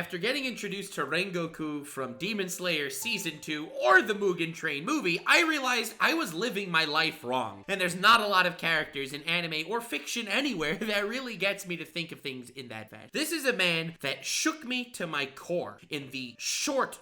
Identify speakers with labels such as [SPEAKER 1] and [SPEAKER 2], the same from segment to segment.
[SPEAKER 1] after getting introduced to Rengoku from Demon Slayer Season 2 or the Mugen Train movie, I realized I was living my life wrong. And there's not a lot of characters in anime or fiction anywhere that really gets me to think of things in that fashion. This is a man that shook me to my core in the short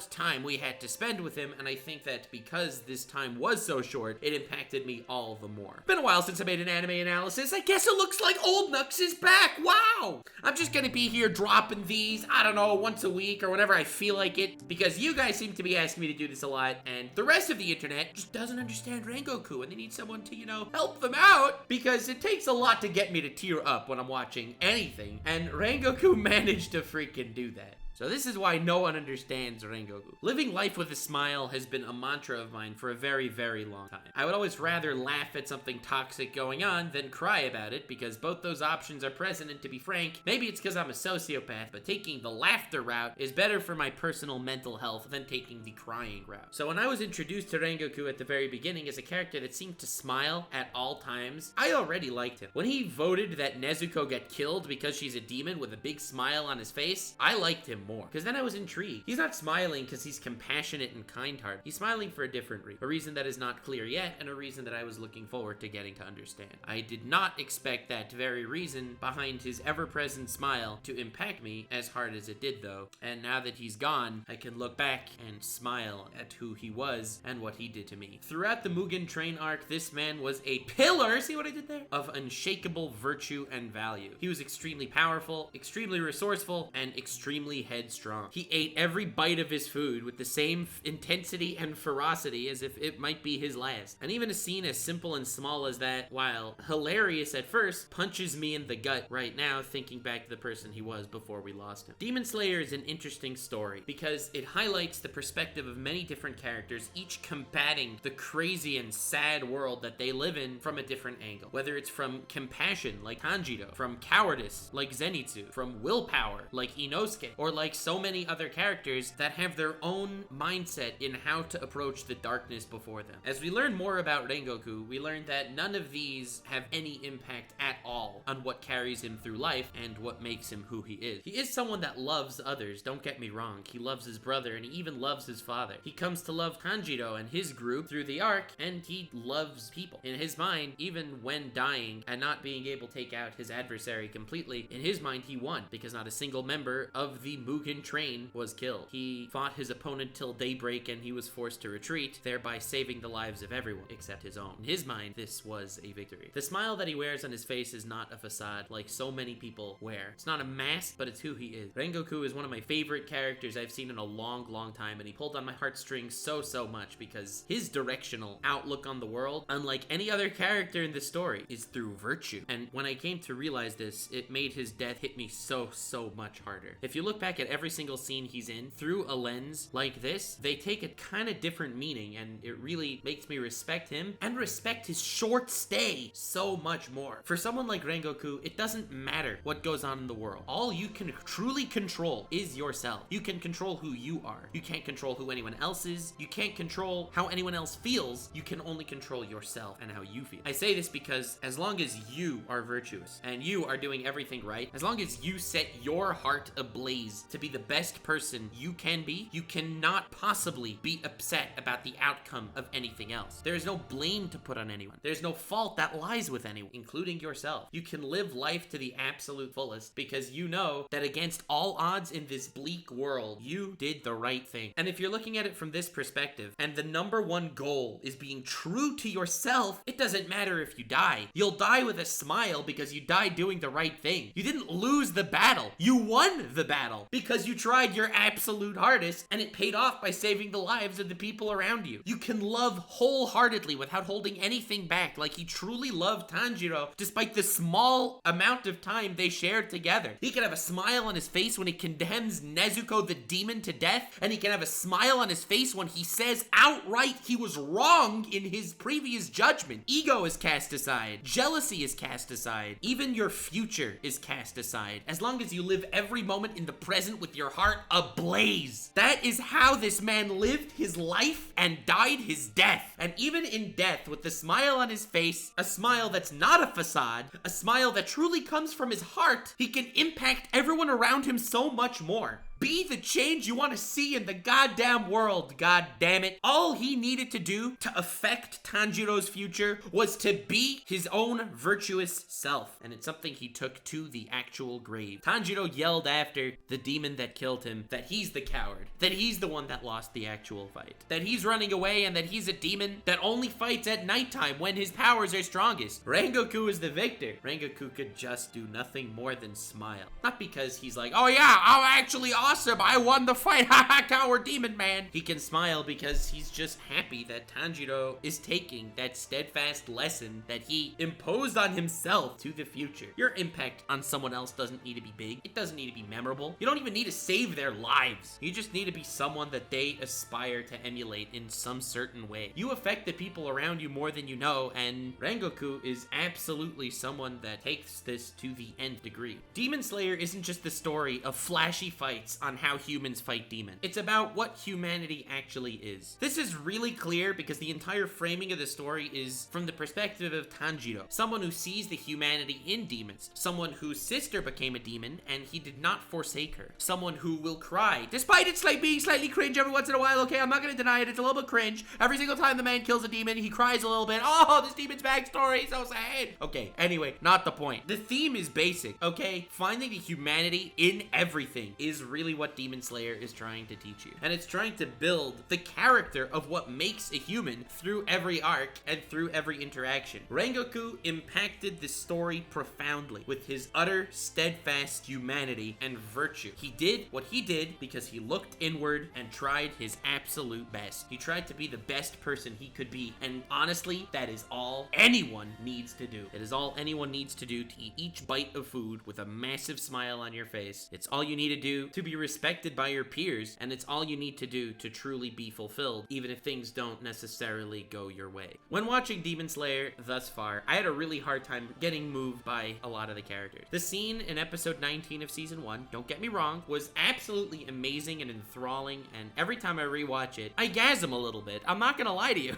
[SPEAKER 1] time we had to spend with him, and I think that because this time was so short, it impacted me all the more. Been a while since I made an anime analysis. I guess it looks like old Nux is back. Wow! I'm just gonna be here dropping these, I don't know, once a week or whenever I feel like it, because you guys seem to be asking me to do this a lot, and the rest of the internet just doesn't understand Rengoku, and they need someone to, you know, help them out, because it takes a lot to get me to tear up when I'm watching anything, and Rengoku managed to freaking do that. So this is why no one understands Rengoku. Living life with a smile has been a mantra of mine for a very, very long time. I would always rather laugh at something toxic going on than cry about it, because both those options are present, and to be frank, maybe it's because I'm a sociopath, but taking the laughter route is better for my personal mental health than taking the crying route. So when I was introduced to Rengoku at the very beginning as a character that seemed to smile at all times, I already liked him. When he voted that Nezuko get killed because she's a demon with a big smile on his face, I liked him more, because then I was intrigued. He's not smiling because he's compassionate and kind-hearted. He's smiling for a different reason. A reason that is not clear yet, and a reason that I was looking forward to getting to understand. I did not expect that very reason behind his ever-present smile to impact me as hard as it did, though. And now that he's gone, I can look back and smile at who he was and what he did to me. Throughout the Mugen Train arc, this man was a pillar, see what I did there? Of unshakable virtue and value. He was extremely powerful, extremely resourceful, and extremely headstrong. He ate every bite of his food with the same intensity and ferocity as if it might be his last. And even a scene as simple and small as that, while hilarious at first, punches me in the gut right now thinking back to the person he was before we lost him. Demon Slayer is an interesting story because it highlights the perspective of many different characters, each combating the crazy and sad world that they live in from a different angle. Whether it's from compassion, like Tanjiro, from cowardice, like Zenitsu, from willpower, like Inosuke, or like so many other characters that have their own mindset in how to approach the darkness before them. As we learn more about Rengoku, we learn that none of these have any impact at all on what carries him through life and what makes him who he is. He is someone that loves others, don't get me wrong. He loves his brother and he even loves his father. He comes to love Tanjiro and his group through the arc, and he loves people. In his mind, even when dying and not being able to take out his adversary completely, in his mind he won, because not a single member of the Mugen Train was killed. He fought his opponent till daybreak and he was forced to retreat, thereby saving the lives of everyone except his own. In his mind, this was a victory. The smile that he wears on his face is not a facade like so many people wear. It's not a mask, but it's who he is. Rengoku is one of my favorite characters I've seen in a long time, and he pulled on my heartstrings so much because his directional outlook on the world, unlike any other character in the story, is through virtue. And when I came to realize this, it made his death hit me so much harder. If you look back at every single scene he's in through a lens like this, they take a kind of different meaning, and it really makes me respect him and respect his short stay so much more. For someone like Rengoku, it doesn't matter what goes on in the world. All you can truly control is yourself. You can control who you are. You can't control who anyone else is. You can't control how anyone else feels. You can only control yourself and how you feel. I say this because as long as you are virtuous and you are doing everything right, as long as you set your heart ablaze to be the best person you can be, you cannot possibly be upset about the outcome of anything else. There is no blame to put on anyone. There's no fault that lies with anyone, including yourself. You can live life to the absolute fullest because you know that against all odds in this bleak world, you did the right thing. And if you're looking at it from this perspective, and the number one goal is being true to yourself, it doesn't matter if you die. You'll die with a smile because you died doing the right thing. You didn't lose the battle. You won the battle because you tried your absolute hardest and it paid off by saving the lives of the people around you. You can love wholeheartedly without holding anything back, like he truly loved Tanjiro despite the small amount of time they shared together. He can have a smile on his face when he condemns Nezuko the demon to death, and he can have a smile on his face when he says outright he was wrong in his previous judgment. Ego is cast aside. Jealousy is cast aside. Even your future is cast aside. As long as you live every moment in the present with your heart ablaze. That is how this man lived his life and died his death. And even in death, with the smile on his face, a smile that's not a facade, a smile that truly comes from his heart, he can impact everyone around him so much more. Be the change you want to see in the goddamn world, god damn it. All he needed to do to affect Tanjiro's future was to be his own virtuous self. And it's something he took to the actual grave. Tanjiro yelled after the demon that killed him that he's the coward, that he's the one that lost the actual fight, that he's running away, and that he's a demon that only fights at nighttime when his powers are strongest. Rengoku is the victor. Rengoku could just do nothing more than smile. Not because he's like, oh yeah, I'm actually awesome, I won the fight, haha, coward demon man. He can smile because he's just happy that Tanjiro is taking that steadfast lesson that he imposed on himself to the future. Your impact on someone else doesn't need to be big. It doesn't need to be memorable. You don't even need to save their lives. You just need to be someone that they aspire to emulate in some certain way. You affect the people around you more than you know, and Rengoku is absolutely someone that takes this to the nth degree. Demon Slayer isn't just the story of flashy fights on how humans fight demons. It's about what humanity actually is. This is really clear because the entire framing of the story is from the perspective of Tanjiro, someone who sees the humanity in demons, someone whose sister became a demon and he did not forsake her, someone who will cry, despite it being slightly cringe every once in a while. Okay, I'm not gonna deny it, it's a little bit cringe. Every single time the man kills a demon, he cries a little bit. Oh, this demon's backstory, so sad. Okay, anyway, not the point. The theme is basic, okay? Finding the humanity in everything is really what Demon Slayer is trying to teach you. And it's trying to build the character of what makes a human through every arc and through every interaction. Rengoku impacted the story profoundly with his utter steadfast humanity and virtue. He did what he did because he looked inward and tried his absolute best. He tried to be the best person he could be, and honestly, that is all anyone needs to do. It is all anyone needs to do to eat each bite of food with a massive smile on your face. It's all you need to do to be respected by your peers, and it's all you need to do to truly be fulfilled, even if things don't necessarily go your way. When watching Demon Slayer thus far, I had a really hard time getting moved by a lot of the characters. The scene in episode 19 of season 1, don't get me wrong, was absolutely amazing and enthralling, and every time I rewatch it, I gasm a little bit. I'm not gonna lie to you.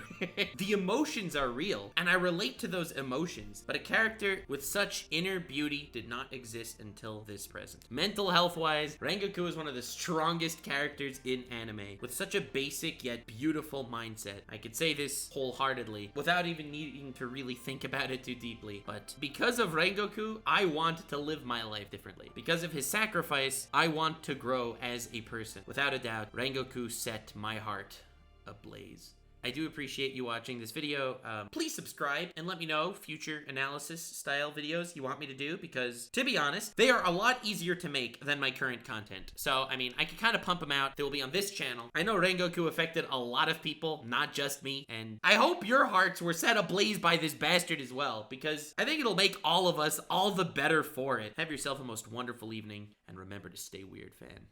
[SPEAKER 1] The emotions are real, and I relate to those emotions, but a character with such inner beauty did not exist until this present. Mental health-wise, Rengoku is one of the strongest characters in anime, with such a basic yet beautiful mindset. I could say this wholeheartedly, without even needing to really think about it too deeply, but because of Rengoku, I want to live my life differently. Because of his sacrifice, I want to grow as a person. Without a doubt, Rengoku set my heart ablaze. I do appreciate you watching this video. Please subscribe and let me know future analysis style videos you want me to do, because to be honest, they are a lot easier to make than my current content. So, I mean, I can kind of pump them out. They will be on this channel. I know Rengoku affected a lot of people, not just me, and I hope your hearts were set ablaze by this bastard as well, because I think it'll make all of us all the better for it. Have yourself a most wonderful evening, and remember to stay weird, fan.